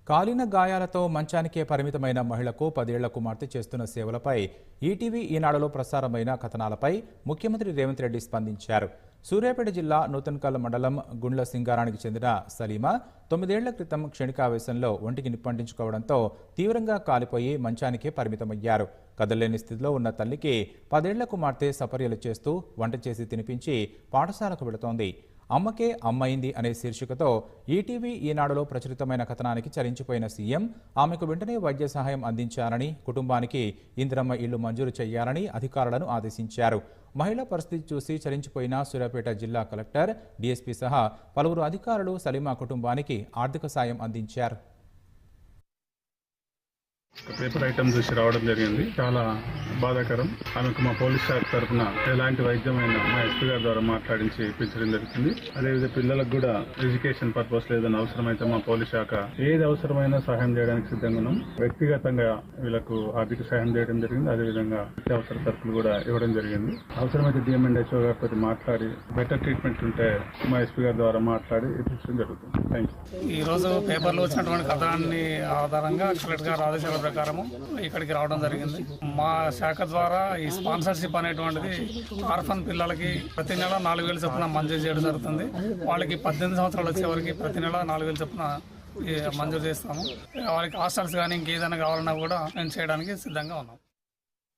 కాలిన గాయాలతో మంచానికే పరిమితమైన మహిళకు 10 ఏళ్ల కుమార్తె చేస్తున్న సేవలపై ఈటీవీ ఈనాడులో ప్రసారమైన కథనాలపై ముఖ్యమంత్రి రేవంత్ రెడ్డి స్పందించారు. సూర్యాపేట జిల్లా నూతన్కల్ మండలం గుండ్ల సింగారానికి చెందిన సలీమా 9 ఏళ్ల క్రితం క్షణికావేశంలో ఒంటికి నిప్పంటించుకోవడంతో తీవ్రంగా కాలిపోయి మంచానికే పరిమితమయ్యారు. కదలలేని స్థితిలో ఉన్న తల్లికి 10 ఏళ్ల కుమార్తె సపర్యలు చేస్తూ వంట చేసి తినిపించి పాఠశాలకు వెళుతోంది. అమ్మకే అమ్మైంది అనే శీర్షికతో ఈటీవీ ఈనాడులో ప్రచురితమైన కథనానికి చరించిపోయిన సీఎం ఆమెకు వెంటనే వైద్య సహాయం అందించాలని, కుటుంబానికి ఇందిరమ్మ ఇళ్లు మంజూరు చేయాలని అధికారులను ఆదేశించారు. మహిళ పరిస్థితి చూసి చరించిపోయిన సూర్యాపేట జిల్లా కలెక్టర్, డీఎస్పీ సహా పలువురు అధికారులు సలీమా కుటుంబానికి ఆర్థిక సాయం అందించారు. పేపర్ ఐటమ్ చూసి రావడం జరిగింది. చాలా బాధాకరం. ఆమెకు మా పోలీస్ శాఖ తరఫున ఎలాంటి వైద్యమైన మా ఎస్పీ గారి ద్వారా మాట్లాడించి ఇప్పించడం జరిగింది. అదేవిధంగా పిల్లలకు కూడా ఎడ్యుకేషన్ పర్పస్ లేదని అవసరమైతే మా పోలీస్ శాఖ ఏది అవసరమైనా సహాయం చేయడానికి సిద్ధంగా ఉన్నాం. వ్యక్తిగతంగా వీళ్ళకు ఆర్థిక సహాయం చేయడం జరిగింది. అదేవిధంగా అత్యవసర సరుకులు కూడా ఇవ్వడం జరిగింది. అవసరమైతే డిఎంఎండ్హెచ్ఓ గారితో మాట్లాడి బెటర్ ట్రీట్మెంట్ ఉంటే మా ఎస్పీ గారి ద్వారా మాట్లాడి ఇప్పించడం జరుగుతుంది. Thank you. ఈ రోజు పేపర్లో వచ్చినటువంటి కథనాన్ని ఆధారంగా కలెక్టర్ గారి ఆదేశాల ప్రకారము ఇక్కడికి రావడం జరిగింది. మా శాఖ ద్వారా ఈ స్పాన్సర్షిప్ అనేటువంటిది ఆర్ఫన్ పిల్లలకి ప్రతి నెల 4,000 చొప్పున మంజూరు చేయడం జరుగుతుంది. వాళ్ళకి 18 సంవత్సరాలు వచ్చే వరకు ప్రతి నెల 4,000 చొప్పున మంజూరు చేస్తాము. వాళ్ళకి హాస్టల్స్ కానీ ఇంకేదైనా కావాలన్నా కూడా మేము చేయడానికి సిద్ధంగా ఉన్నాం.